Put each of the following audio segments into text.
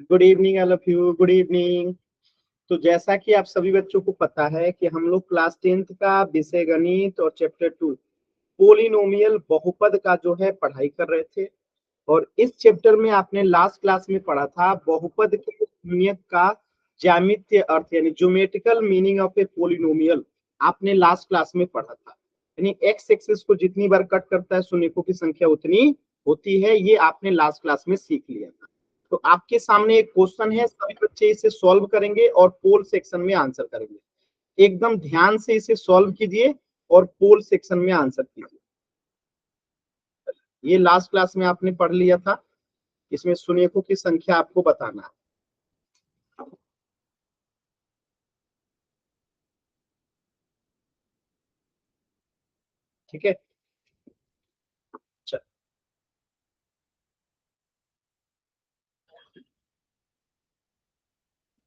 Good evening all of you, good evening. तो जैसा कि आप सभी बच्चों को पता है कि हम लोग क्लास 10th का विषय गणित और चैप्टर 2 पोलिनोमियल बहुपद का जो है पढ़ाई कर रहे थे। और इस चैप्टर में आपने लास्ट क्लास में पढ़ा था बहुपद के शून्यक का ज्यामितीय अर्थ यानी geometrical meaning of A polynomial. आपने लास्ट क्लास में पढ़ा था, यानी एक्स एक्सिस को जितनी बार कट करता है शून्यकों की संख्या उतनी होती है। ये आपने लास्ट क्लास में सीख लिया था। तो आपके सामने एक क्वेश्चन है, सभी बच्चे इसे सॉल्व करेंगे और पोल सेक्शन में आंसर करेंगे। एकदम ध्यान से इसे सॉल्व कीजिए और पोल सेक्शन में आंसर कीजिए। ये लास्ट क्लास में आपने पढ़ लिया था। इसमें शून्यकों की संख्या आपको बताना है। ठीक है, चल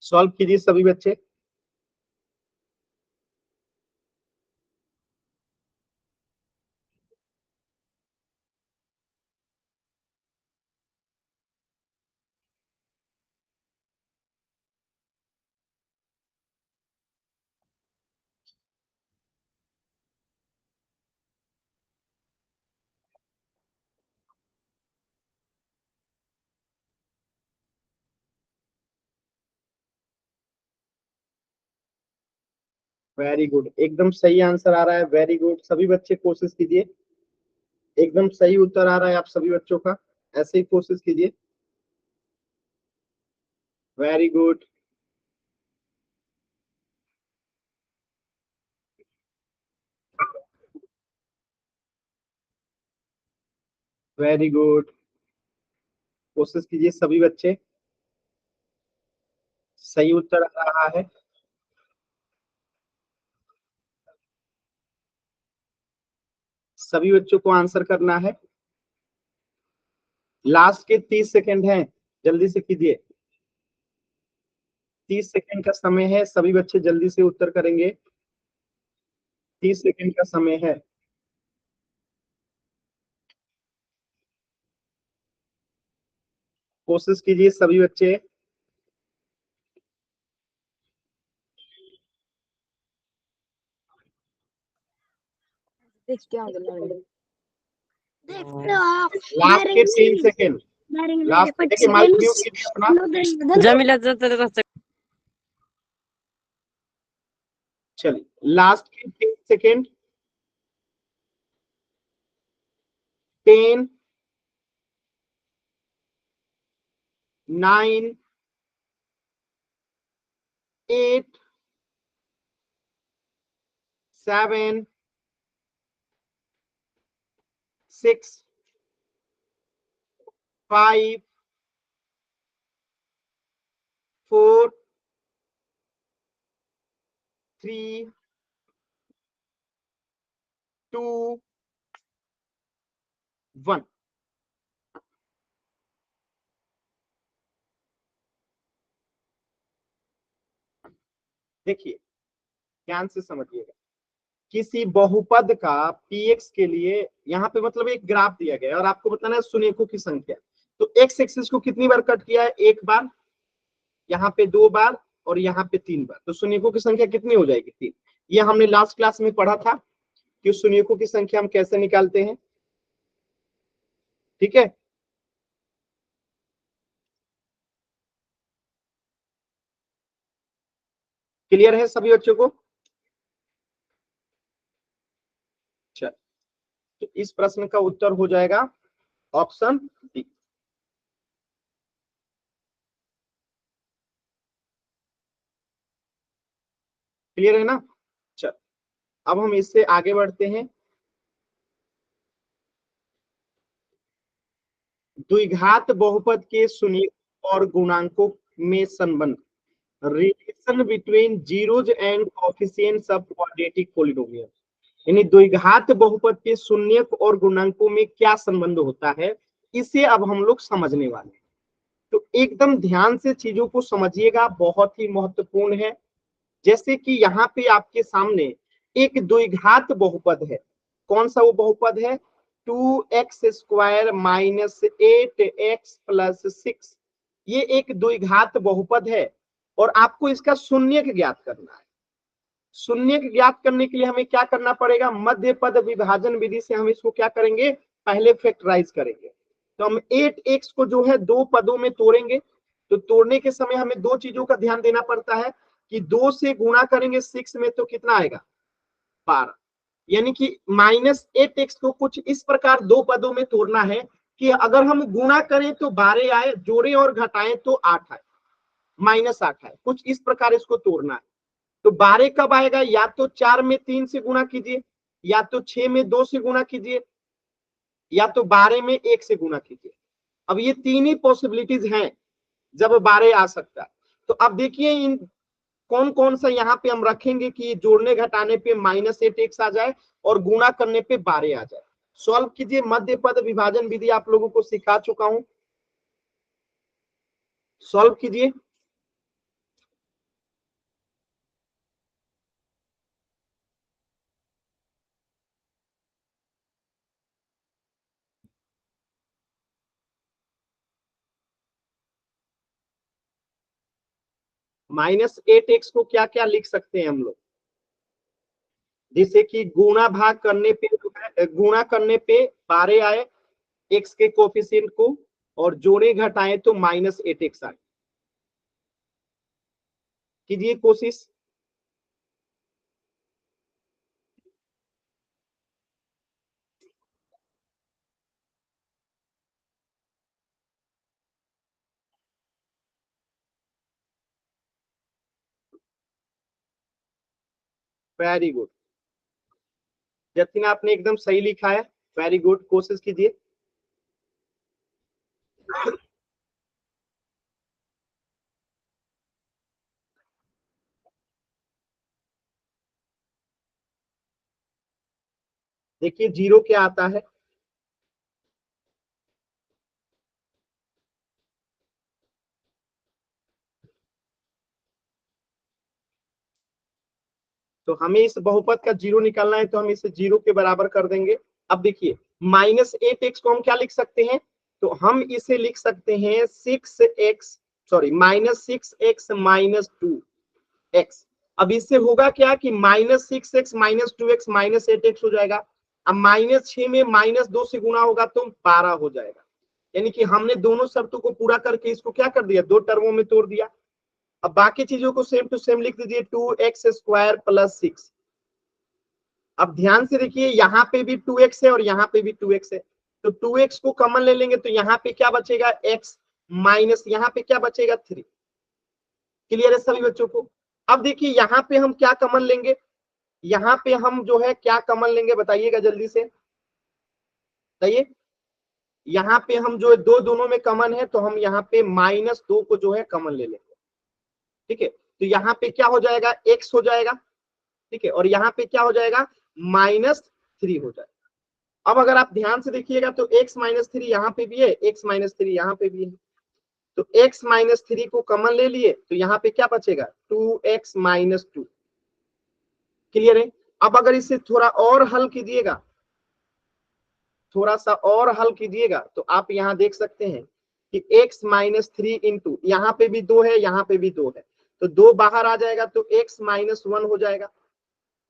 सॉल्व कीजिए सभी बच्चे। वेरी गुड, एकदम सही आंसर आ रहा है। वेरी गुड, सभी बच्चे कोशिश कीजिए। एकदम सही उत्तर आ रहा है आप सभी बच्चों का। ऐसे ही कोशिश कीजिए। वेरी गुड, वेरी गुड, कोशिश कीजिए सभी बच्चे। सही उत्तर आ रहा है। सभी बच्चों को आंसर करना है। लास्ट के 30 सेकंड हैं, जल्दी से कीजिए। 30 सेकंड का समय है, सभी बच्चे जल्दी से उत्तर करेंगे। 30 सेकंड का समय है। कोशिश कीजिए सभी बच्चे। लास्ट के 3 सेकंड। लास्ट देखिए, माइक म्यूट कीजिए अपना। जमीला जाता चलिए, लास्ट के 3 सेकंड। 10, 9, 8, 7, 6, 5, 4, 3, 2, 1। देखिए, ध्यान से समझिएगा। किसी बहुपद का px के लिए यहाँ पे मतलब एक ग्राफ दिया गया है और आपको बताना है शून्यकों की संख्या। तो एक्स एक्सिस को कितनी बार कट किया है? एक बार, यहाँ पे 2 बार और यहाँ पे 3 बार। तो शून्यकों की संख्या कितनी हो जाएगी? 3। ये हमने लास्ट क्लास में पढ़ा था कि शून्यकों की संख्या हम कैसे निकालते हैं। ठीक है, क्लियर है सभी बच्चों को? चल, तो इस प्रश्न का उत्तर हो जाएगा ऑप्शन डी। क्लियर है ना? चल, अब हम इससे आगे बढ़ते हैं। द्विघात बहुपद के शून्य और गुणांकों में संबंध, relation between zeros and coefficients of quadratic polynomial. यानी द्विघात बहुपद के शून्यक और गुणांकों में क्या संबंध होता है, इसे अब हम लोग समझने वाले हैं। तो एकदम ध्यान से चीजों को समझिएगा, बहुत ही महत्वपूर्ण है। जैसे कि यहाँ पे आपके सामने एक द्विघात बहुपद है। कौन सा वो बहुपद है? 2x² - 8x + 6 ये एक द्विघात बहुपद है और आपको इसका शून्यक ज्ञात करना है। शून्यक ज्ञात करने के लिए हमें क्या करना पड़ेगा, मध्य पद विभाजन विधि से हम इसको क्या करेंगे, पहले फैक्टराइज करेंगे। तो हम 8x को जो है दो पदों में तोड़ेंगे। तो तोड़ने के समय हमें दो चीजों का ध्यान देना पड़ता है कि 2 से गुणा करेंगे 6 में तो कितना आएगा, 12। यानी कि -8x को कुछ इस प्रकार दो पदों में तोड़ना है कि अगर हम गुणा करें तो 12 आए, जोड़े और घटाएं तो 8 आए, -8 आए। कुछ इस प्रकार इसको तोड़ना है। तो 12 कब आएगा, या तो 4 में 3 से गुणा कीजिए, या तो 6 में 2 से गुणा कीजिए, या तो 12 में 1 से गुणा कीजिए। अब ये तीन ही पॉसिबिलिटीज हैं जब 12 आ सकता है। तो अब देखिए इन कौन कौन सा यहाँ पे हम रखेंगे कि जोड़ने घटाने पे -8x आ जाए और गुणा करने पे 12 आ जाए। सॉल्व कीजिए, मध्य पद विभाजन विधि आप लोगों को सिखा चुका हूं, सॉल्व कीजिए। -8x को क्या क्या लिख सकते हैं हम लोग, जैसे कि गुणा भाग करने पे जो है, गुणा करने पे 12 आए x के कोफिशिएंट को, और जोड़े घटाएं तो -8x आए। कीजिए कोशिश। वेरी गुड जतिन, आपने एकदम सही लिखा है, वेरी गुड, कोशिश कीजिए। देखिए जीरो क्या आता है, तो हमें इस बहुपद का जीरो निकालना है, तो हम इसे जीरो के बराबर कर देंगे। अब देखिए -8x को हम क्या लिख सकते हैं, तो हम इसे लिख सकते हैं 6x, सॉरी -6x -2x। अब इससे होगा क्या कि -6x -2x -8x हो जाएगा। अब -6 में -2 से गुणा होगा तो 12 हो जाएगा। यानी कि हमने दोनों शर्तों को पूरा करके इसको क्या कर दिया, दो टर्मों में तोड़ दिया। अब बाकी चीजों को सेम टू सेम लिख दीजिए, 2x² + 6। अब ध्यान से देखिए, यहाँ पे भी 2x है और यहाँ पे भी 2x है, तो 2x को कॉमन ले लेंगे तो यहाँ पे क्या बचेगा, x माइनस यहाँ पे क्या बचेगा, 3। क्लियर है सभी बच्चों को। अब देखिए यहाँ पे हम क्या कॉमन लेंगे, यहाँ पे हम जो है क्या कॉमन लेंगे बताइएगा जल्दी से बताइए। यहाँ पे हम जो है दो दोनों में कॉमन है, तो हम यहाँ पे -2 को जो है कॉमन ले लेंगे। ठीक है, तो यहाँ पे क्या हो जाएगा, x हो जाएगा। ठीक है, और यहाँ पे क्या हो जाएगा, -3 हो जाएगा। अब अगर आप ध्यान से देखिएगा तो x -3 यहाँ पे भी है, x -3 यहाँ पे भी है, तो x -3 को कॉमन ले लिए तो यहाँ पे क्या बचेगा, 2x - 2। क्लियर है। अब अगर इसे थोड़ा और हल कीजिएगा, थोड़ा सा और हल कीजिएगा, तो आप यहाँ देख सकते हैं कि x -3 इंटू यहाँ पे भी 2 है, यहाँ पे भी 2 है, तो 2 बाहर आ जाएगा तो x -1 हो जाएगा।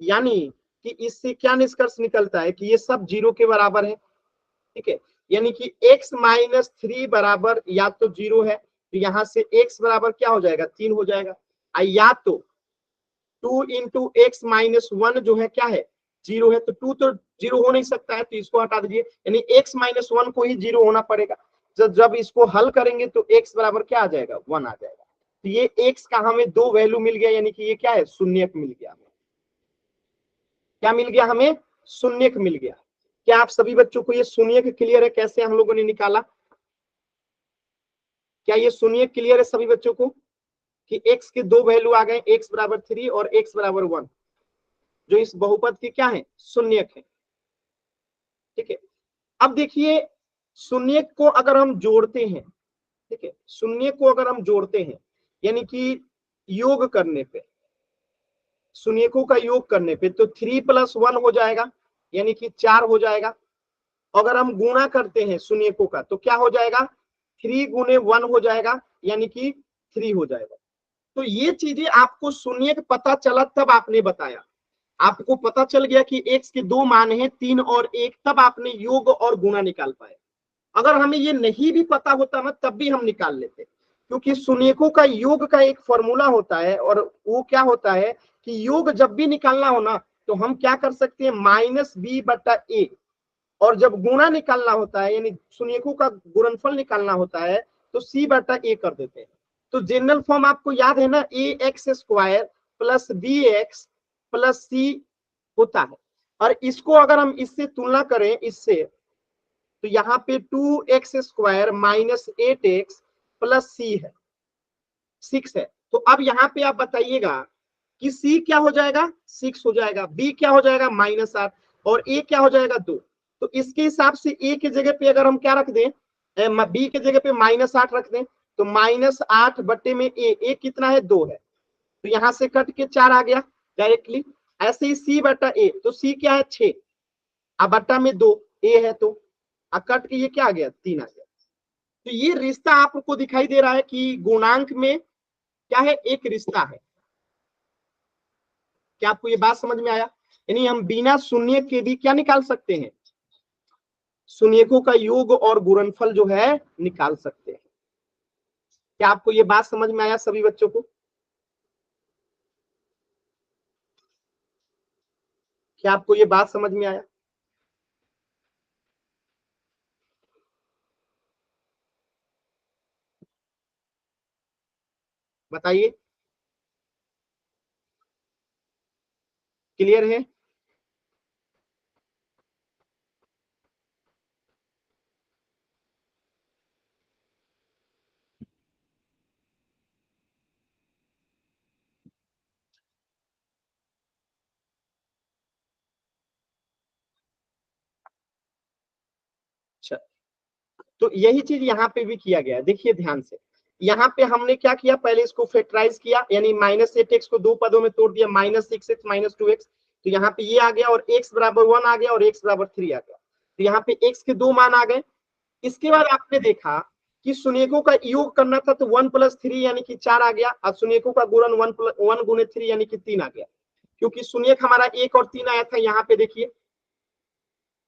यानी कि इससे क्या निष्कर्ष निकलता है कि ये सब जीरो के बराबर है। ठीक है, यानी कि x -3 बराबर या तो जीरो है, तो यहाँ से x बराबर क्या हो जाएगा, 3 हो जाएगा, या तो 2 इंटू x -1 जो है क्या है, जीरो है, तो 2 तो जीरो हो नहीं सकता है, तो इसको हटा दीजिए, यानी x -1 को ही जीरो होना पड़ेगा। जब इसको हल करेंगे तो x बराबर क्या आ जाएगा, 1 आ जाएगा। तो ये x का हमें दो वैल्यू मिल गया, यानी कि ये क्या है, शून्यक मिल गया। क्या मिल गया हमें, शून्यक मिल गया। क्या आप सभी बच्चों को ये शून्यक क्लियर है, कैसे हम लोगों ने निकाला, क्या ये शून्यक क्लियर है सभी बच्चों को कि x के दो वैल्यू आ गए, x बराबर 3 और x बराबर 1, जो इस बहुपद के क्या है, शून्यक है। ठीक है, अब देखिए शून्यक को अगर हम जोड़ते हैं, ठीक है, शून्य को अगर हम जोड़ते हैं यानी कि योग करने पे, शून्यकों का योग करने पे, तो 3 + 1 हो जाएगा, यानी कि 4 हो जाएगा। अगर हम गुणा करते हैं शून्यकों का तो क्या हो जाएगा, 3 × 1 हो जाएगा, यानी कि 3 हो जाएगा। तो ये चीजें आपको शून्य पता चला तब आपने बताया, आपको पता चल गया कि x के दो मान हैं 3 और 1, तब आपने योग और गुणा निकाल पाए। अगर हमें ये नहीं भी पता होता ना तब भी हम निकाल लेते, क्योंकि शून्यकों का योग का एक फॉर्मूला होता है, और वो क्या होता है कि योग जब भी निकालना हो ना तो हम क्या कर सकते हैं, -b/a, और जब गुणा निकालना होता है यानी शून्यकों का गुणनफल निकालना होता है तो c/a कर देते हैं। तो जनरल फॉर्म आपको याद है ना, ax² + bx + c होता है। और इसको अगर हम इससे तुलना करें इससे, तो यहाँ पे 2x² - 8x + c है, 6 है। तो अब यहाँ पे आप बताइएगा कि c क्या हो जाएगा, 6 हो जाएगा, b क्या हो जाएगा, -8, और a क्या हो जाएगा, 2। तो इसके हिसाब से a की जगह पे अगर हम क्या रख दें, b की जगह पे -8 रख दें, तो -8 बटे में a कितना है, 2 है। तो यहाँ से कट के 4 आ गया डायरेक्टली। ऐसे ही c/a, तो c क्या है, 6, अब बट्टा में 2 a है, तो कट के ये क्या आ गया, 3 आ गया। तो ये रिश्ता आपको दिखाई दे रहा है कि गुणांक में क्या है, एक रिश्ता है। क्या आपको ये बात समझ में आया? यानी हम बिना शून्य के भी क्या निकाल सकते हैं, शून्यकों का योग और गुणनफल जो है निकाल सकते हैं। क्या आपको ये बात समझ में आया सभी बच्चों को? क्या आपको ये बात समझ में आया? बताइए, क्लियर है? अच्छा, तो यही चीज यहाँ पे भी किया गया है, देखिए ध्यान से। यहाँ पे हमने क्या किया, पहले इसको फैक्टराइज किया, यानी -8x को दो पदों में तोड़ दिया, -6x - 2x। तो यहाँ पे ये आ गया, और x = 1 आ गया, और x = 3 आ गया। तो यहाँ पे x के दो मान आ गए। इसके बाद आपने देखा कि शून्यकों का योग करना था, तो 1 + 3 यानी कि 4 आ गया, और शून्यकों का गुणन 1 × 3 यानी कि 3 आ गया। क्योंकि शून्यक हमारा 1 और 3 आया था, यहाँ पे देखिए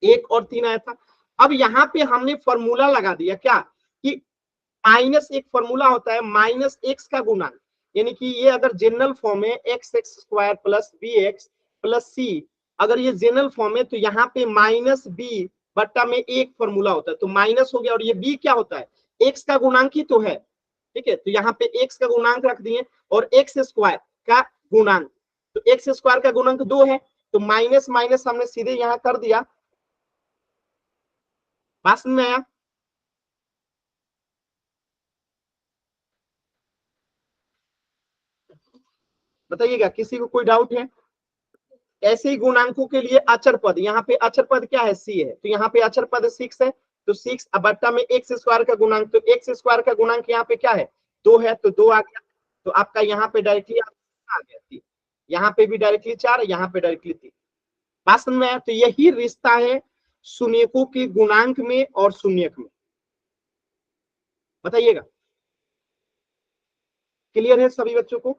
1 और 3 आया था। अब यहाँ पे हमने फॉर्मूला लगा दिया क्या, कि माइनस एक फॉर्मूला होता है, -x का गुणा, यानी कि ये अगर जनरल फॉर्म है x² + bx + c, अगर ये जनरल फॉर्म है तो यहाँ पे -b बट्टा में एक फॉर्मूला होता है, तो माइनस हो गया, और ये b क्या होता है, x का गुणांक ही तो है। ठीक है, तो यहाँ पे x का गुणांक रख दिए, और x² का गुणांक, तो x² का गुणांक 2 है, तो माइनस माइनस हमने सीधे यहाँ कर दिया। बात में आया? बताइएगा, किसी को कोई डाउट है? ऐसे ही गुणांकों के लिए अचर पद, यहाँ पे अचर पद क्या है, c है, तो यहाँ पे अचर पद 6 है, तो 6 बट्टा में x² का गुणांक, तो x² का गुणांक यहाँ पे क्या है, 2 है, तो 2 आ गया। तो आपका यहाँ पे डायरेक्टली आ गया 3, यहाँ पे भी डायरेक्टली 4, यहाँ पे डायरेक्टली 3। बात समझ में आया? तो यही रिश्ता है शून्यकों के गुणांक में और शून्यक में। बताइएगा, क्लियर है सभी बच्चों को?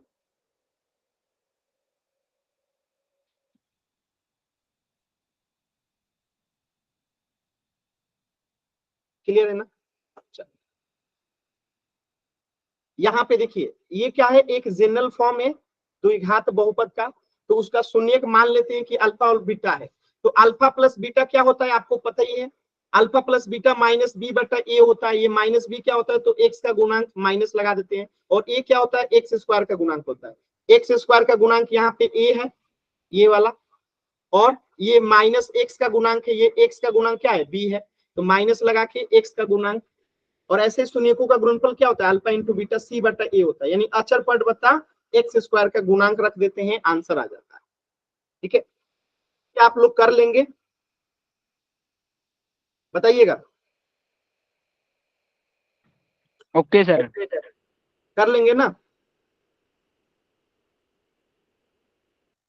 क्लियर है ना? अच्छा, यहाँ पे देखिए ये क्या है, एक जनरल फॉर्म है द्विघात बहुपद का, तो उसका शून्यक मान लेते हैं कि अल्फा और बीटा है। तो अल्फा प्लस बीटा क्या होता है, आपको पता ही है, अल्फा प्लस बीटा -b/a होता है। ये -b क्या होता है, तो x का गुणांक माइनस लगा देते हैं, और a क्या होता है, x² का गुणांक होता है। x² का गुणांक यहाँ पे a है, ये वाला, और ये -x का गुणांक है, ये x का गुणांक क्या है, b है, तो माइनस लगा के x का गुणांक। और ऐसे शून्यकों का गुणनफल क्या होता है, अल्फा इंटू बीटा c/a होता है, यानी अचर पद बता x² का गुणांक रख देते हैं, आंसर आ जाता है। ठीक है, क्या आप लोग कर लेंगे? बताइएगा। Okay sir. कर लेंगे ना?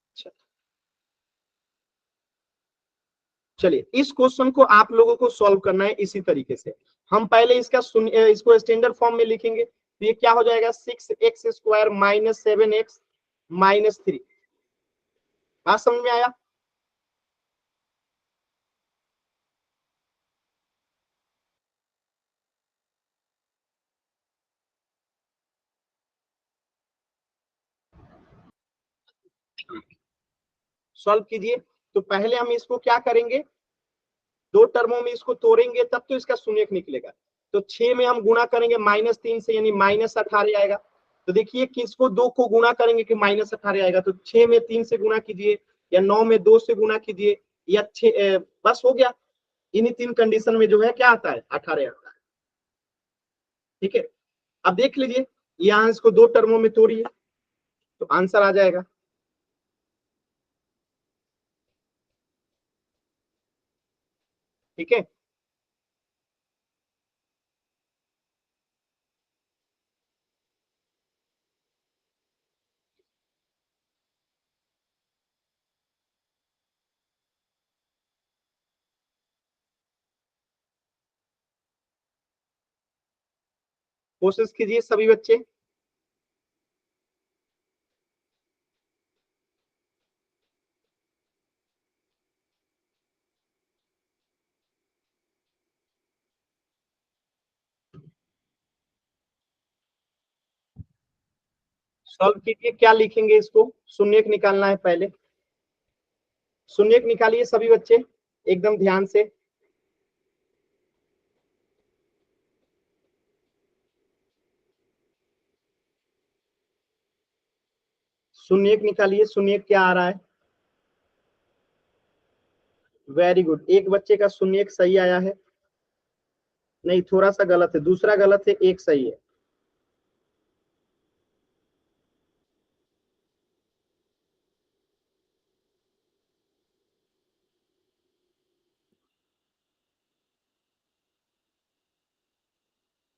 अच्छा, चलिए इस क्वेश्चन को आप लोगों को सॉल्व करना है इसी तरीके से। हम पहले इसको स्टैंडर्ड फॉर्म में लिखेंगे, तो ये क्या हो जाएगा 6x² माइनस 7x माइनस 3। बात समझ में आया? सॉल्व कीजिए। तो पहले हम इसको क्या करेंगे, दो टर्मों में इसको तोड़ेंगे तब तो इसका शून्यक निकलेगा। तो 6 में हम गुणा करेंगे -3 से, यानी -18 आएगा। तो देखिए किसको 2 को गुणा करेंगे कि -18 आएगा। तो 6 में 3 से गुणा कीजिए, या 9 में 2 से गुणा कीजिए, या 6 बस हो गया। इन्हीं 3 कंडीशन में जो है क्या आता है 18 आता है। ठीक है, अब देख लीजिए यहाँ इसको 2 टर्मों में तोड़िए तो आंसर आ जाएगा। ठीक है, कोशिश कीजिए सभी बच्चे। सॉल्व कीजिए, क्या लिखेंगे, इसको शून्यक निकालना है पहले। शून्यक निकालिए सभी बच्चे एकदम ध्यान से। शून्यक निकालिए, शून्यक क्या आ रहा है? वेरी गुड, एक बच्चे का शून्यक सही आया है। नहीं, थोड़ा सा गलत है, दूसरा गलत है, एक सही है।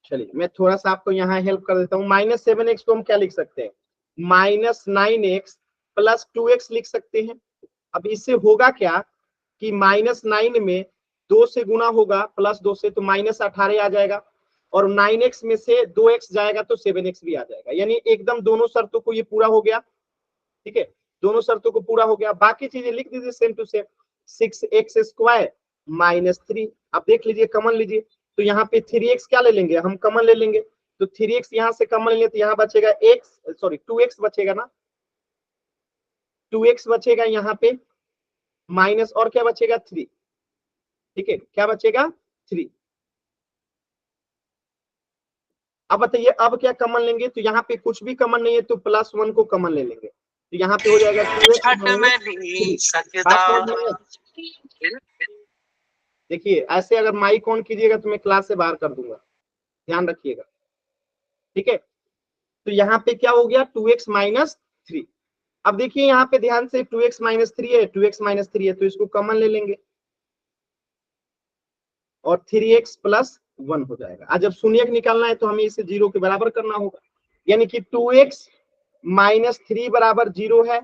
चलिए मैं थोड़ा सा आपको यहाँ हेल्प कर देता हूँ। -7x को हम क्या लिख सकते हैं, -9x प्लस 2x लिख सकते हैं। अब इससे होगा क्या कि -9 में 2 से गुना होगा प्लस 2 से, तो -18 आ जाएगा, और 9x में से 2x जाएगा तो 7x भी आ जाएगा, यानी एकदम दोनों शर्तों को ये पूरा हो गया। ठीक है, दोनों शर्तों को पूरा हो गया। बाकी चीजें लिख दीजिए same to same, 6x² minus 3। अब देख लीजिए, कमन लीजिए, तो यहाँ पे 3x क्या ले लेंगे, हम कमन ले लेंगे। तो 3x यहाँ से कमन ले लेंगे तो यहाँ बचेगा 2x बचेगा ना, 2x बचेगा यहाँ पे, माइनस और क्या बचेगा 3। ठीक है, क्या बचेगा 3। अब बताइए अब क्या कमन लेंगे, तो यहाँ पे कुछ भी कमन नहीं है तो +1 को कमन ले लेंगे, तो यहाँ पे हो जाएगा 2x। देखिए ऐसे अगर माइक ऑन कीजिएगा तो मैं क्लास से बाहर कर दूंगा, ध्यान रखिएगा। ठीक है, तो यहाँ पे क्या हो गया 2x माइनस 3। अब देखिए यहाँ पे ध्यान से 2x माइनस 3 है, 2x माइनस 3 है, तो इसको कॉमन ले लेंगे और 3x प्लस 1 हो जाएगा। आज जब शून्यक निकालना है तो हमें इसे 0 के बराबर करना होगा, यानी कि 2x माइनस 3 बराबर 0 है,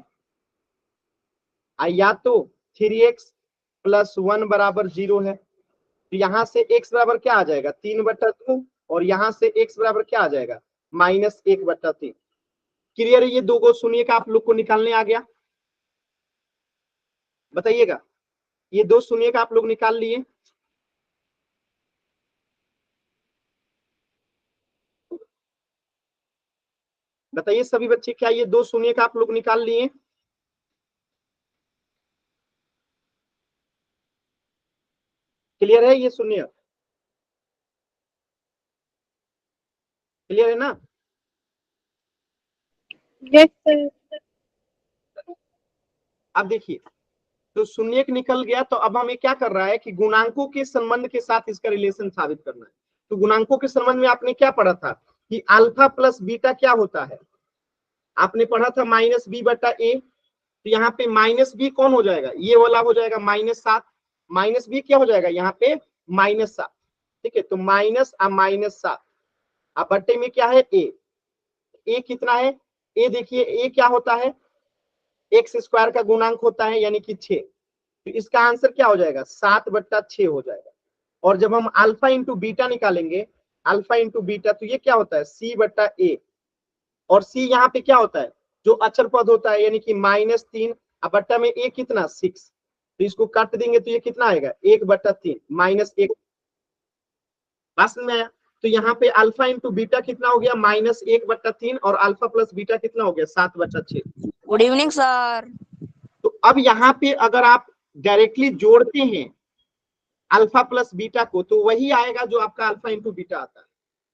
या तो 3x प्लस 1 बराबर 0 है। तो यहाँ से x बराबर क्या आ जाएगा 3/2, और यहाँ से x बराबर क्या आ जाएगा -1/3। क्लियर है? ये दो को सुनिए का आप लोग को निकालने आ गया, बताइएगा। ये दो सुनिए का आप लोग निकाल लिए, बताइए सभी बच्चे, क्या ये दो सुनिए का आप लोग निकाल लिए? क्लियर है? ये सुनिए, क्लियर है ना? Yes sir. अब देखिए, तो शून्यक निकल गया, तो अब हमें क्या कर रहा है कि गुणांकों के संबंध के साथ इसका रिलेशन साबित करना है। तो गुणांकों के संबंध में आपने क्या पढ़ा था कि अल्फा प्लस बीटा क्या होता है, आपने पढ़ा था -b/a। तो यहाँ पे -b कौन हो जाएगा, ये वाला हो जाएगा -7, -b क्या हो जाएगा यहाँ पे -7। ठीक है, तो -7, अब बट्टे में क्या है a कितना है, a देखिए a क्या होता है, x² का गुणांक होता है, यानी कि 6। तो इसका आंसर क्या हो जाएगा 7/6 हो जाएगा। और जब हम अल्फा इंटू बीटा निकालेंगे, अल्फा इंटू बीटा, तो ये क्या होता है सी बट्टा ए, और सी यहाँ पे क्या होता है जो अचर पद होता है, यानी कि -3 अब बट्टा में ए कितना 6, तो इसको काट देंगे तो ये कितना आएगा 1/3 -1। बात समझ में आया? तो यहाँ पे अल्फा इंटू बीटा कितना हो गया -1/3, और अल्फा प्लस बीटा कितना हो गया 7/6। Good evening sir. तो अब यहाँ पे अगर आप डायरेक्टली जोड़ते हैं अल्फा प्लस बीटा को, तो वही आएगा जो आपका अल्फा इंटू बीटा आता है।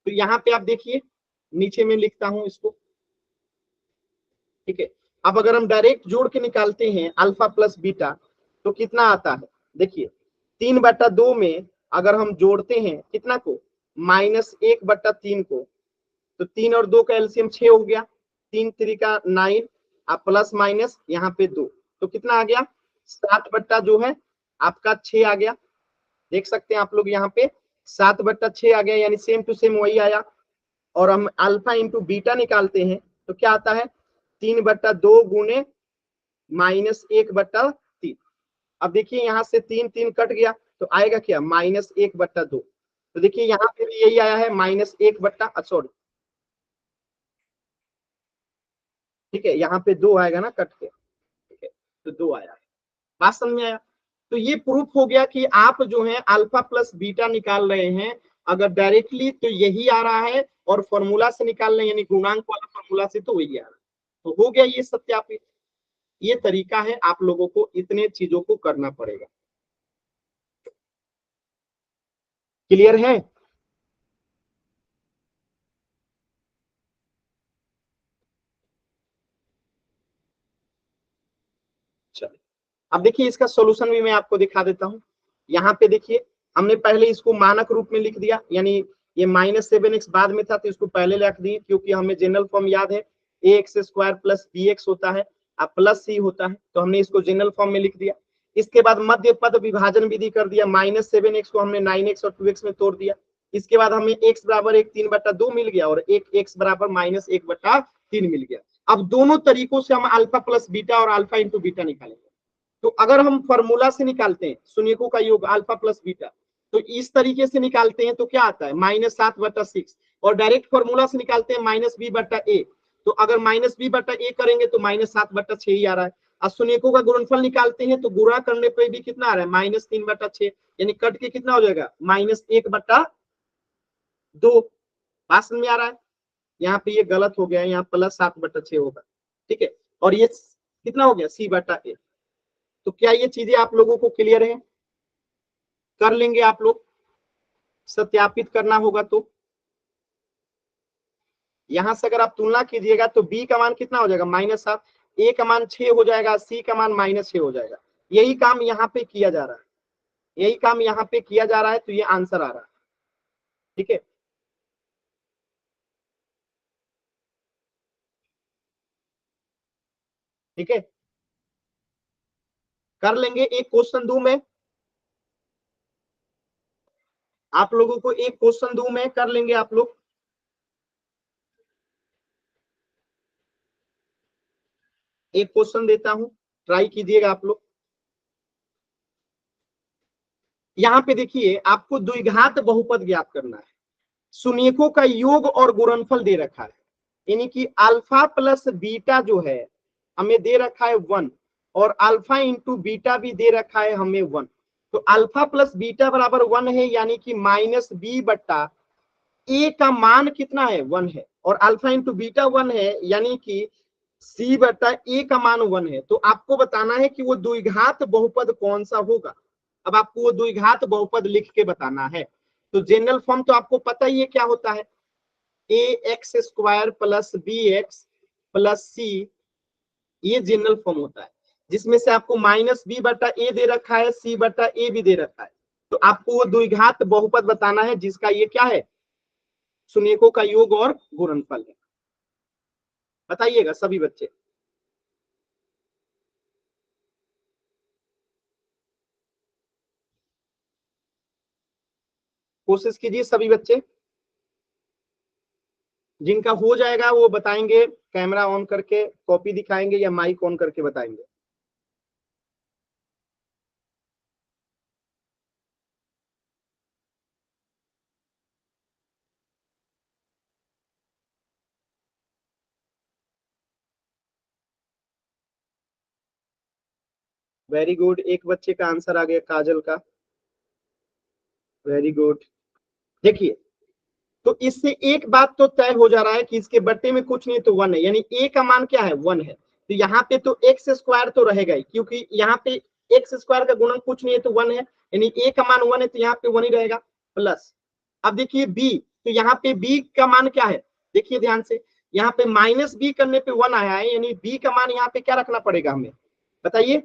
तो यहाँ पे आप देखिए, नीचे में लिखता हूं इसको, ठीक है। अब अगर हम डायरेक्ट जोड़ के निकालते हैं अल्फा प्लस बीटा, तो कितना आता है, देखिए 3/2 में अगर हम जोड़ते हैं कितना को -1/3 को, तो 3 और 2 का एलसीएम 6 हो गया, 3 3 का 9, अब प्लस माइनस यहाँ पे 2, तो कितना आ गया 7 जो है आपका 6 आ गया। देख सकते हैं आप लोग यहाँ पे 7/6 आ गया, यानी सेम टू सेम वही आया। और हम अल्फा इंटू बीटा निकालते हैं तो क्या आता है 3/2 गुने -1/3। अब देखिए यहाँ से 3 3 कट गया तो आएगा क्या -1/2। तो देखिए यहाँ पे भी यही आया है सॉरी, ठीक है, यहाँ पे 2 आएगा ना कट के, ठीक है, तो 2 आया है। बात समझ में आया? तो ये प्रूफ हो गया कि आप जो है अल्फा प्लस बीटा निकाल रहे हैं अगर डायरेक्टली तो यही आ रहा है, और फॉर्मूला से निकाल रहे हैं यानी गुणांक वाला फॉर्मूला से तो वही आ रहा है। तो हो गया ये सत्यापित। ये तरीका है, आप लोगों को इतने चीजों को करना पड़ेगा। क्लियर है? चलिए अब देखिए इसका सॉल्यूशन भी मैं आपको दिखा देता हूं। यहाँ पे देखिए हमने पहले इसको मानक रूप में लिख दिया, यानी ये -7x बाद में था तो इसको पहले लिख दिए, क्योंकि हमें जनरल फॉर्म याद है ax² प्लस bx होता है, अब प्लस c होता है, तो हमने इसको जनरल फॉर्म में लिख दिया। इसके बाद मध्य पद विभाजन विधि कर दिया, -7x को हमने 9x और 2x में तोड़ दिया। इसके बाद हमें x बराबर 3/2 मिल गया और एक x बराबर -1/3 मिल गया। अब दोनों तरीकों से हम अल्फा प्लस बीटा और अल्फा इंटू बीटा निकालेंगे। तो अगर हम फॉर्मूला से निकालते हैं शून्यकों का योग अल्फा प्लस बीटा, तो इस तरीके से निकालते हैं तो क्या आता है -7/6, और डायरेक्ट फॉर्मूला से निकालते हैं -b/a, तो अगर -b/a करेंगे तो -7/6 ही आ रहा है। और शून्यकों का गुणनफल निकालते हैं तो गुणा करने पे भी कितना आ रहा है -3/6, यानी कट के कितना हो जाएगा -1/2। बात समझ में आ रहा है? यहाँ पे ये गलत हो गया है, यहाँ +7/6 होगा, ठीक है, और ये कितना हो गया c/a। तो क्या ये चीजें आप लोगों को क्लियर है? कर लेंगे आप लोग, सत्यापित करना होगा तो यहां से अगर आप तुलना कीजिएगा तो b का मान कितना हो जाएगा -7, a का मान 6 हो जाएगा, c का मान -6 हो जाएगा। यही काम यहाँ पे किया जा रहा है, यही काम यहाँ पे किया जा रहा है, तो ये आंसर आ रहा है, ठीक है। ठीक है, कर लेंगे। एक क्वेश्चन दूं मैं आप लोगों को, एक क्वेश्चन दूं मैं, कर लेंगे आप लोग। एक क्वेश्चन देता हूं, ट्राई कीजिएगा आप लोग। यहाँ पे देखिए आपको द्विघात बहुपद ज्ञात करना है, शून्यकों का योग और गुणनफल दे रखा है, यानी कि अल्फा प्लस बीटा जो है हमें दे रखा है 1, और अल्फा इंटू बीटा भी दे रखा है हमें 1। तो अल्फा प्लस बीटा बराबर 1 है, यानी कि -b/a का मान कितना है 1 है, और अल्फा इंटू बीटा 1 है, यानी कि c/a का मान 1 है। तो आपको बताना है कि वो द्विघात बहुपद कौन सा होगा। अब आपको वो द्विघात बहुपद लिख के बताना है। तो जनरल फॉर्म तो आपको पता ही है क्या होता है, ax² plus bx plus c, ये जनरल फॉर्म होता है, जिसमें से आपको -b/a दे रखा है, c/a भी दे रखा है। तो आपको वो द्विघात बहुपद बताना है जिसका ये क्या है, शून्यकों का योग और गुणनफल है। बताइएगा सभी बच्चे। कोशिश कीजिए सभी बच्चे, जिनका हो जाएगा वो बताएंगे, कैमरा ऑन करके कॉपी दिखाएंगे या माइक ऑन करके बताएंगे। वेरी गुड, एक बच्चे का आंसर आ गया, काजल का। Very good. देखिए, तो इससे एक बात तो तय हो जा रहा है कि इसके बट्टे में कुछ नहीं तो वन है, यानी ए का मान क्या है, वन है। तो यहाँ पे तो एक्स स्क्वायर तो रहेगा ही, क्योंकि यहाँ पे एक्स स्क्वायर का गुणन कुछ नहीं है तो वन है, यानी ए का मान वन है, तो यहाँ पे वन ही रहेगा। प्लस, अब देखिए बी, तो यहाँ पे बी का मान क्या है, देखिए ध्यान से, यहाँ पे माइनस बी करने पे वन आया है, यानी बी का मान यहाँ पे क्या रखना पड़ेगा हमें, बताइए,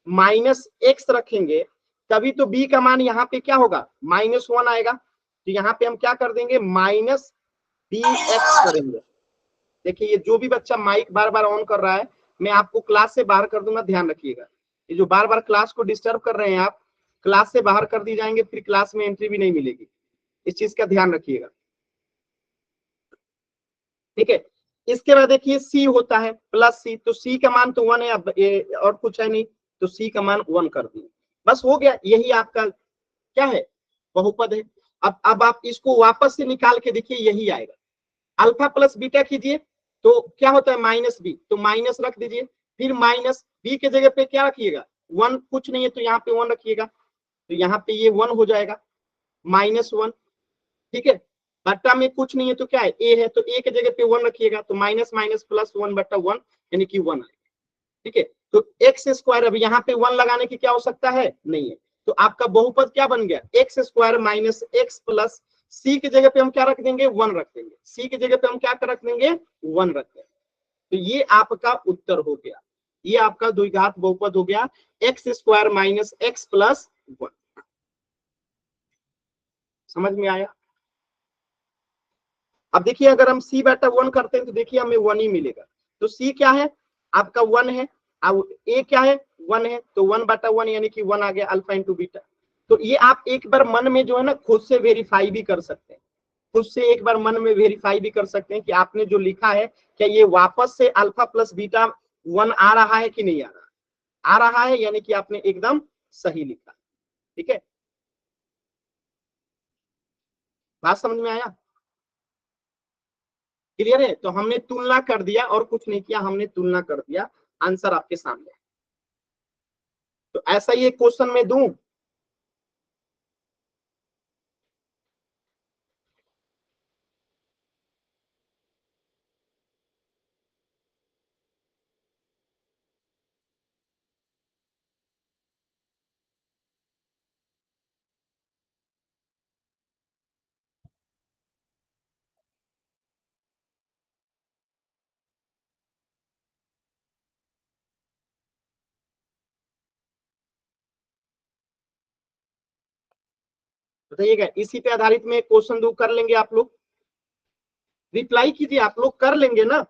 माइनस एक्स रखेंगे, तभी तो बी का मान यहाँ पे क्या होगा, माइनस वन आएगा। तो यहाँ पे हम क्या कर देंगे, माइनस बी एक्स करेंगे। देखिए, ये जो भी बच्चा माइक बार बार ऑन कर रहा है, मैं आपको क्लास से बाहर कर दूंगा, ध्यान रखिएगा। ये जो बार बार क्लास को डिस्टर्ब कर रहे हैं आप, क्लास से बाहर कर दी जाएंगे, फिर क्लास में एंट्री भी नहीं मिलेगी, इस चीज का ध्यान रखिएगा, ठीक है। इसके बाद देखिए सी होता है प्लस सी, तो सी का मान तो वन है, अब और कुछ है नहीं, तो सी का मान वन कर दिए, बस हो गया, यही आपका क्या है, बहुपद है। अब आप इसको वापस से निकाल के देखिए, यही आएगा, अल्फा प्लस बीटा कीजिए, तो क्या होता है, माइनस बी, तो माइनस रख दीजिए, फिर माइनस बी के जगह पे क्या रखिएगा, वन, कुछ नहीं है तो यहाँ पे वन रखिएगा, तो यहाँ पे ये वन हो जाएगा, माइनस वन, ठीक है। बट्टा में कुछ नहीं है तो क्या है, ए है, तो ए के जगह पे वन रखिएगा, तो माइनस माइनस प्लस वन बट्टा वन, यानी कि वन आएगा, ठीक है। तो एक्स स्क्वायर, अब यहाँ पे वन लगाने की क्या आवश्यकता है, नहीं है, तो आपका बहुपद क्या बन गया, x square minus x plus, c की जगह पे हम क्या रख देंगे, वन रख देंगे, सी की जगह पे हम क्या रख देंगे, वन रख देंगे। तो ये आपका उत्तर हो गया, ये आपका द्विघात बहुपद हो गया, x square minus x plus one. समझ में आया। अब देखिए, अगर हम सी बटा वन करते हैं तो देखिए हमें वन ही मिलेगा, तो सी क्या है, आपका वन है, अब ए क्या है, वन है, तो वन बटा वन यानी कि वन आ गया, अल्फा इंटू बीटा। तो ये आप एक बार मन में जो है ना, खुद से वेरीफाई भी कर सकते हैं, खुद से एक बार मन में वेरीफाई भी कर सकते हैं कि आपने जो लिखा है, क्या ये वापस से अल्फा प्लस बीटा वन आ रहा है कि नहीं आ रहा है, यानी कि आपने एकदम सही लिखा, ठीक है। बात समझ में आया, क्लियर है। तो हमने तुलना कर दिया और कुछ नहीं किया, हमने तुलना कर दिया, आंसर आपके सामने। तो ऐसा ही एक क्वेश्चन में दूं, बताइएगा, इसी पे आधारित में क्वेश्चन दो, कर लेंगे आप लोग, रिप्लाई कीजिए, आप लोग कर लेंगे ना।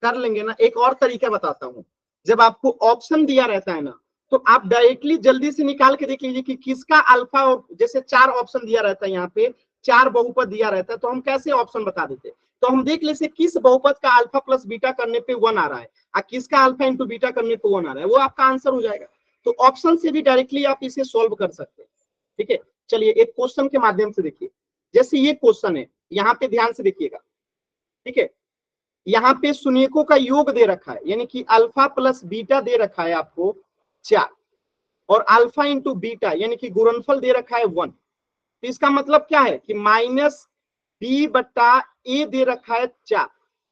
कर लेंगे ना। एक और तरीका बताता हूं, जब आपको ऑप्शन दिया रहता है ना, तो आप डायरेक्टली जल्दी से निकाल के देख लीजिए कि किसका अल्फा, और जैसे चार ऑप्शन दिया रहता है यहाँ पे, चार बहुपद दिया रहता है, तो हम कैसे ऑप्शन बता देते, तो हम देख लेते किस बहुपद का अल्फा प्लस बीटा करने पे वन आ रहा है और किसका अल्फा इंटू बीटा करने पे वन आ रहा है, वो आपका आंसर हो जाएगा। तो ऑप्शन से भी डायरेक्टली आप इसे सोल्व कर सकते हैं, ठीक है। चलिए एक क्वेश्चन के माध्यम से देखिए, जैसे ये क्वेश्चन है, यहाँ पे ध्यान से देखिएगा, ठीक है। यहाँ पे शून्यकों का योग दे रखा है, यानी कि अल्फा प्लस बीटा दे रखा है आपको चार, और अल्फा इंटू बीटा यानी कि गुणनफल दे रखा है वन। तो इसका मतलब क्या है कि माइनस बी बटा ए दे रखा है चार,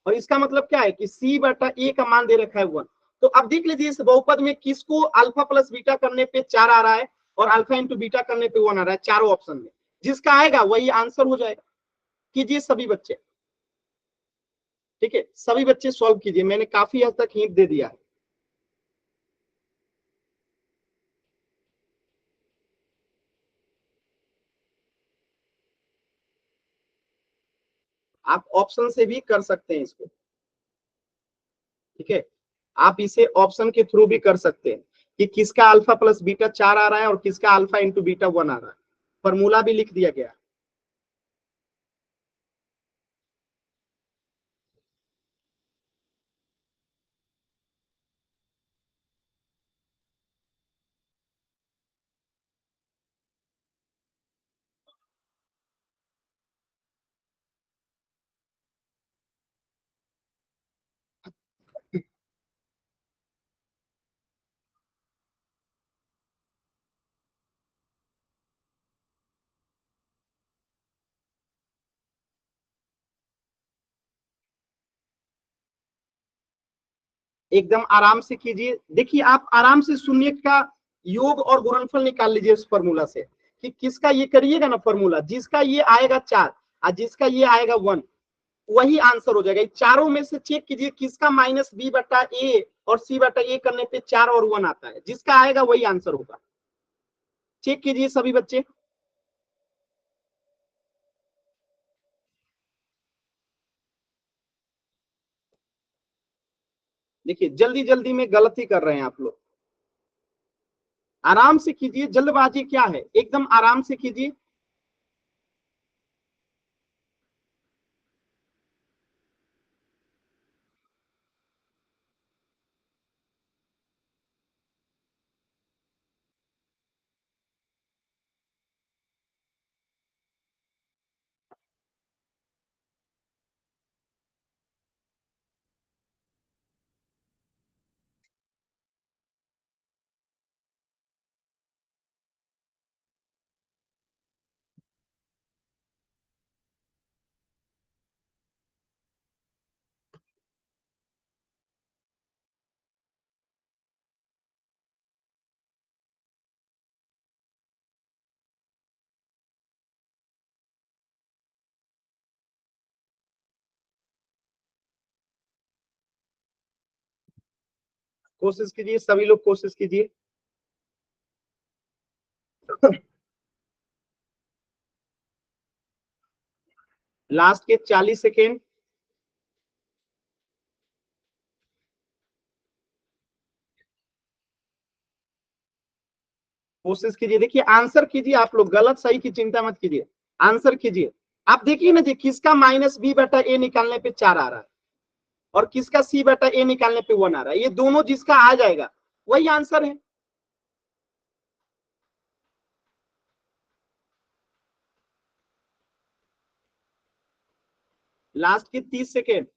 और इसका मतलब क्या है कि सी बटा ए का मान दे रखा है वन। तो अब देख लीजिए इस बहुपद में किसको अल्फा प्लस बीटा करने पे चार आ रहा है और अल्फा इंटू बीटा करने पे वन आ रहा है, चारों ऑप्शन में जिसका आएगा वही आंसर हो जाएगा। कीजिए सभी बच्चे, ठीक है, सभी बच्चे सॉल्व कीजिए, मैंने काफी हद तक हिंट दे दिया है। आप ऑप्शन से भी कर सकते हैं इसको, ठीक है, आप इसे ऑप्शन के थ्रू भी कर सकते हैं कि किसका अल्फा प्लस बीटा चार आ रहा है और किसका अल्फा इंटू बीटा वन आ रहा है, फॉर्मूला भी लिख दिया गया। एकदम आराम से कीजिए। देखिए आप आराम से शून्य का योग और गुणनफल निकाल लीजिए इस फॉर्मूला से, कि किसका ये करिएगा ना फॉर्मूला, जिसका ये आएगा 4 और जिसका ये आएगा 1, वही आंसर हो जाएगा। चारों में से चेक कीजिए किसका माइनस बी बटा ए और सी बटा ए करने पे 4 और 1 आता है, जिसका आएगा वही आंसर होगा। चेक कीजिए सभी बच्चे। देखिए जल्दी जल्दी में गलती कर रहे हैं आप लोग, आराम से कीजिए, जल्दबाजी क्या है, एकदम आराम से कीजिए। कोशिश कीजिए सभी लोग, कोशिश कीजिए। लास्ट के 40 सेकेंड। कोशिश कीजिए, देखिए आंसर कीजिए आप लोग, गलत सही की चिंता मत कीजिए, आंसर कीजिए। आप देखिए ना जी, किसका माइनस बी बटा ए निकालने पे 4 आ रहा है और किसका सी बटा ए निकालने पे 1 आ रहा है, ये दोनों जिसका आ जाएगा वही आंसर है। लास्ट के 30 सेकेंड।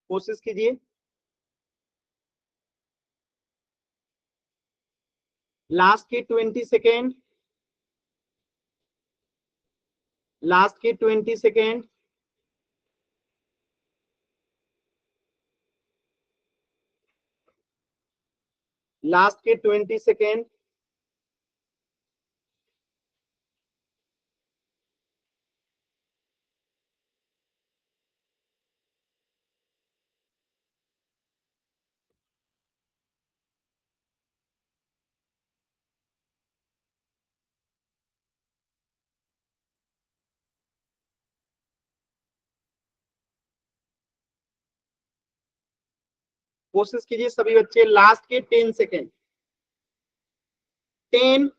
कोशिश कीजिए। लास्ट के 20 सेकेंड। लास्ट के 20 सेकेंड। लास्ट के 20 सेकेंड। कोशिश कीजिए सभी बच्चे, लास्ट के 10 सेकेंड। 10,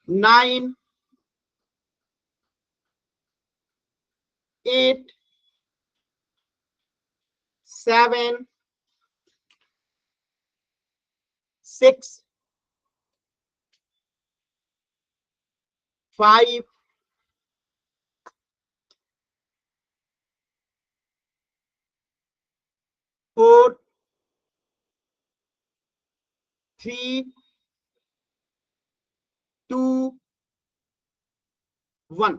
9, 8, 7, 6, 5, 4, 3, 2, 1।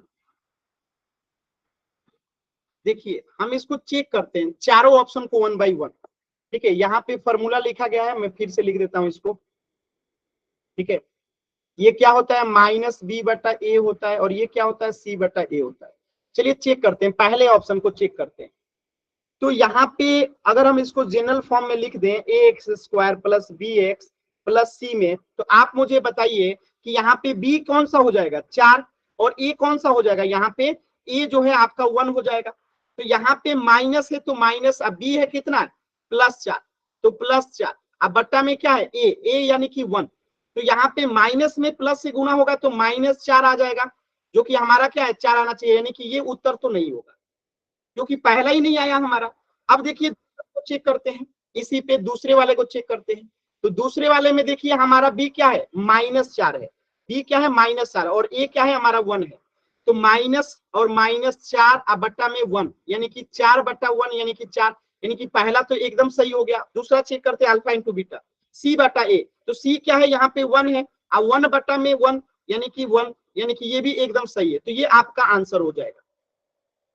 देखिए हम इसको चेक करते हैं चारों ऑप्शन को 1 बाई 1। ठीक है, यहाँ पे फॉर्मूला लिखा गया है, मैं फिर से लिख देता हूं इसको। ठीक है, ये क्या होता है, माइनस बी बटा ए होता है और ये क्या होता है, सी बटा ए होता है। चलिए चेक करते हैं, पहले ऑप्शन को चेक करते हैं। तो यहाँ पे अगर हम इसको जनरल फॉर्म में लिख दें, a x square plus b x plus c में, तो आप मुझे बताइए कि यहाँ पे बी कौन सा हो जाएगा, 4, और ए कौन सा हो जाएगा, यहाँ पे ए जो है आपका 1 हो जाएगा। तो यहाँ पे माइनस है तो माइनस, अब बी है कितना, +4, तो +4, अब बट्टा में क्या है, ए यानी कि 1, तो यहाँ पे माइनस में प्लस से गुना होगा तो -4 आ जाएगा। जो कि हमारा क्या है 4 आना चाहिए, यानी कि ये उत्तर तो नहीं होगा क्योंकि पहला ही नहीं आया हमारा। अब देखिए चेक करते हैं, इसी पे दूसरे वाले को चेक करते हैं। तो दूसरे वाले में देखिए हमारा बी क्या है -4 है, बी क्या है -4 और ए क्या है हमारा 1 है। तो माइनस और -4 अब बट्टा में 1 यानी कि 4/1 यानी कि 4, यानी कि पहला तो एकदम सही हो गया। दूसरा चेक करते हैं अल्फा इंटू बीटा C/A। तो सी क्या है यहाँ पे 1 है, अब 1/1 यानी कि 1, यानी कि ये भी एकदम सही है। तो ये आपका आंसर हो जाएगा।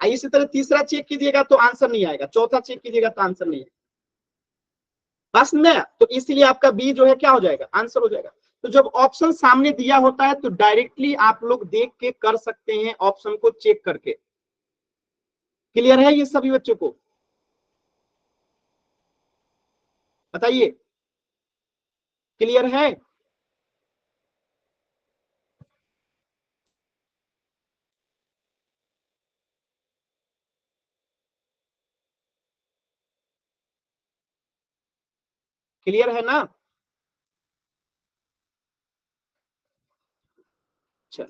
इसी तरह तीसरा चेक कीजिएगा तो आंसर नहीं आएगा, चौथा चेक कीजिएगा तो आंसर नहीं आएगा, बस न। तो इसलिए आपका बी जो है क्या हो जाएगा आंसर हो जाएगा। तो जब ऑप्शन सामने दिया होता है तो डायरेक्टली आप लोग देख के कर सकते हैं ऑप्शन को चेक करके। क्लियर है ये सभी बच्चों को? बताइए, क्लियर है? क्लियर है ना? चल,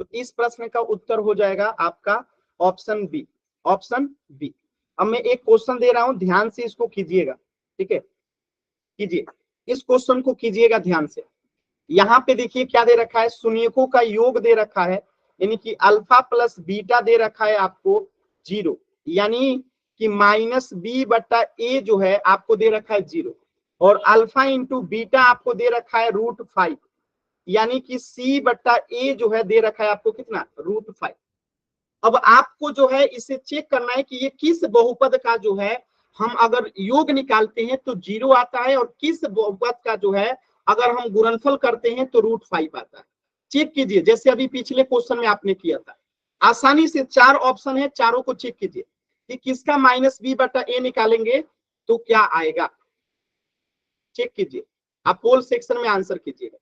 तो इस प्रश्न का उत्तर हो जाएगा आपका ऑप्शन बी, ऑप्शन बी। अब मैं एक क्वेश्चन दे रहा हूं, ध्यान से इसको कीजिएगा, ठीक है? कीजिए, इस क्वेश्चन को कीजिएगा ध्यान से। यहाँ पे देखिए क्या दे रखा है, शून्यकों का योग दे रखा है, यानी कि अल्फा प्लस बीटा दे रखा है आपको 0, यानी कि -B/A जो है आपको दे रखा है 0, और अल्फा इंटू बीटा आपको दे रखा है √5, यानी कि C/A जो है दे रखा है आपको कितना √5। अब आपको जो है इसे चेक करना है कि ये किस बहुपद का जो है हम अगर योग निकालते हैं तो 0 आता है, और किस बहुपद का जो है अगर हम गुणनफल करते हैं तो √5 आता है। चेक कीजिए, जैसे अभी पिछले क्वेश्चन में आपने किया था। आसानी से 4 ऑप्शन है, चारों को चेक कीजिए कि किसका -B/A निकालेंगे तो क्या आएगा। चेक कीजिए, आप पोल सेक्शन में आंसर कीजिएगा।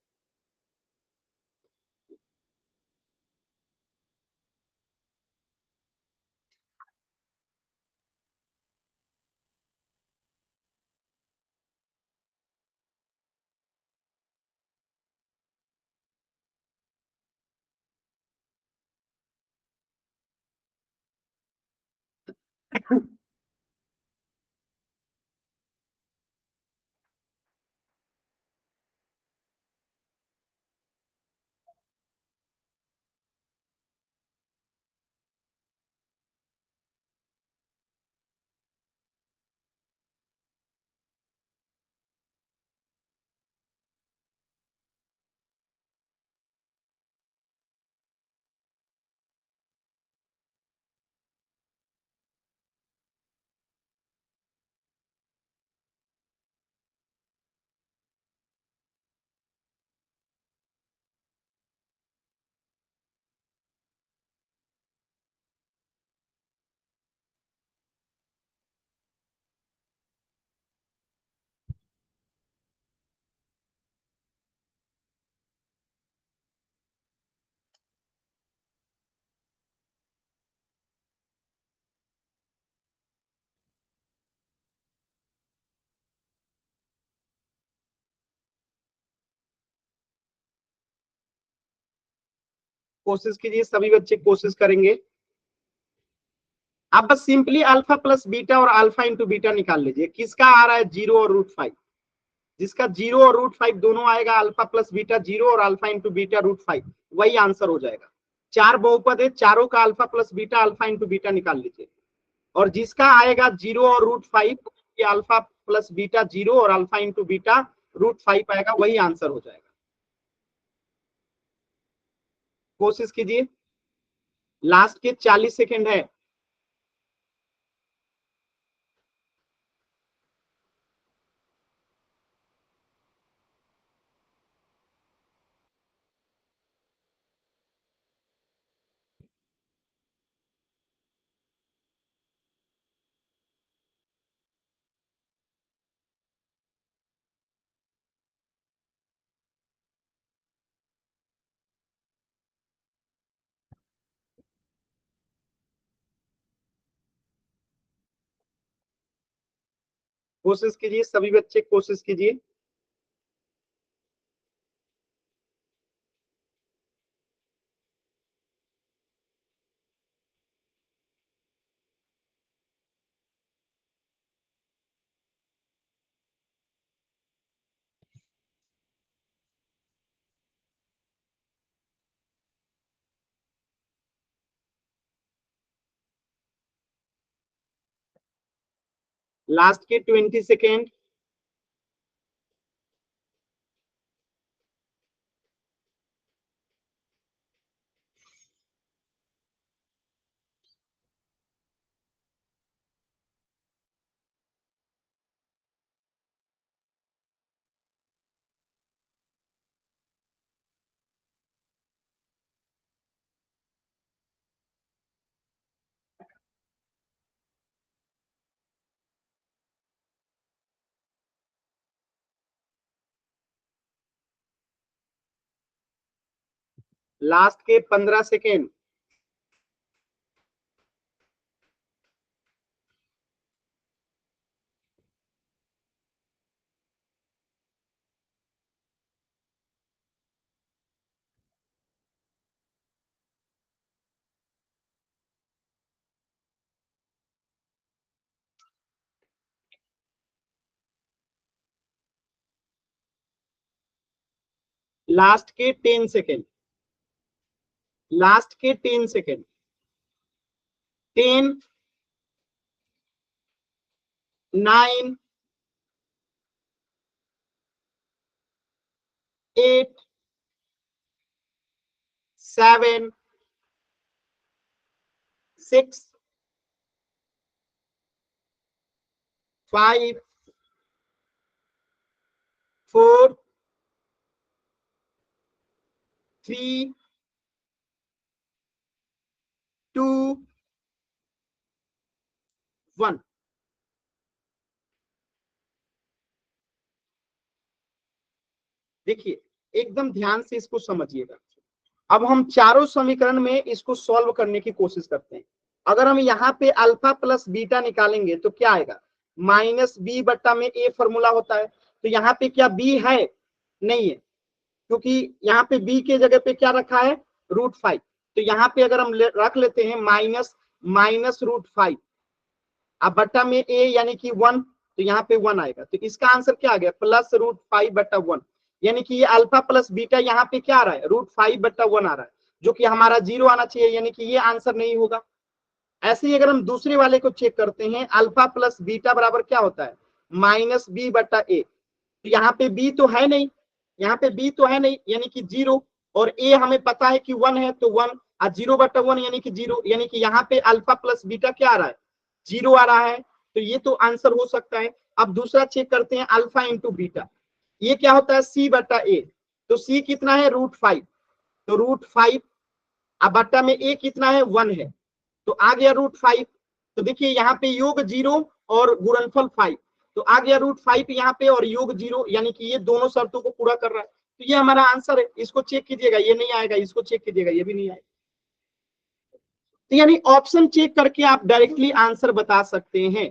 कोशिश कीजिए, सभी बच्चे कोशिश करेंगे। आप बस सिंपली अल्फा प्लस बीटा और अल्फा इंटू बीटा निकाल लीजिए, किसका आ रहा है 0 और √5। जिसका 0 और √5 दोनों आएगा, अल्फा प्लस बीटा 0 और अल्फा इंटू बीटा √5, वही आंसर हो जाएगा। 4 बहुपद है, चारों का alpha plus beta alpha into beta निकाल लीजिए, और जिसका आएगा 0 और √5, अल्फा प्लस बीटा 0 और अल्फा इंटू बीटा √5 आएगा, वही आंसर हो जाएगा। कोशिश कीजिए, लास्ट के 40 सेकेंड है। कोशिश कीजिए, सभी बच्चे कोशिश कीजिए। लास्ट के 20 सेकेंड। लास्ट के 15 सेकेंड। लास्ट के 10 सेकेंड। लास्ट के 10 सेकेंड। 10, 9, 8, 7, 6, 5, 4, 3, 2, 1। देखिए एकदम ध्यान से इसको समझिएगा। अब हम चारों समीकरण में इसको सॉल्व करने की कोशिश करते हैं। अगर हम यहाँ पे अल्फा प्लस बीटा निकालेंगे तो क्या आएगा, माइनस बी बट्टा में ए फॉर्मूला होता है। तो यहाँ पे क्या बी है, नहीं है, क्योंकि यहाँ पे बी के जगह पे क्या रखा है, √5। तो यहाँ पे अगर हम रख लेते हैं माइनस √5, अब बट्टा में ए यानी कि 1, तो यहाँ पे 1 आएगा। तो इसका आंसर क्या आ गया, प्लस √5 बट्टा 1, यानी कि ये अल्फा प्लस बीटा यहाँ पे क्या आ रहा है, √5 बट्टा 1 आ रहा है, जो कि हमारा 0 आना चाहिए, यानी कि ये आंसर नहीं होगा। ऐसे ही अगर हम दूसरे वाले को चेक करते हैं, अल्फा प्लस बीटा बराबर क्या होता है, माइनस बी बट्टा ए। तो यहाँ पे बी तो है नहीं, यहाँ पे बी तो है नहीं, यानी कि 0, और ए हमें पता है कि 1 है, तो 1 और 0 बट्टा 1 यानी कि 0, यानी कि यहाँ पे अल्फा प्लस बीटा क्या आ रहा है, 0 आ रहा है। तो ये तो आंसर हो सकता है। अब दूसरा चेक करते हैं, अल्फा इंटू बीटा, ये क्या होता है, सी बट्टा ए। तो सी कितना है, √5, तो √5, अब बट्टा में ए कितना है, 1 है, तो आ गया √5। तो देखिए यहाँ पे योग 0 और गुणनफल 5, तो आ गया √5 यहाँ पे और योग 0, यानी कि ये दोनों शर्तों को पूरा कर रहा है। तो ये हमारा आंसर है। इसको चेक कीजिएगा, ये नहीं आएगा, इसको चेक कीजिएगा, ये भी नहीं आएगा। तो यानी ऑप्शन चेक करके आप डायरेक्टली आंसर बता सकते हैं।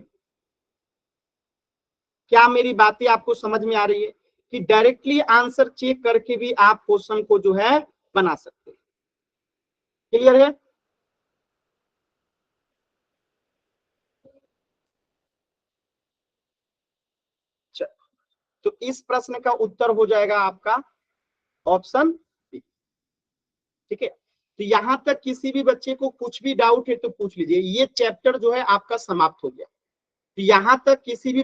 क्या मेरी बातें आपको समझ में आ रही है कि डायरेक्टली आंसर चेक करके भी आप क्वेश्चन को जो है बना सकते हैं। क्लियर है? तो इस प्रश्न का उत्तर हो जाएगा आपका ऑप्शन बी। ठीक है, तो यहां तक किसी भी बच्चे को कुछ भी डाउट है तो पूछ लीजिए। ये चैप्टर जो है आपका समाप्त हो गया। तो यहां तक किसी भी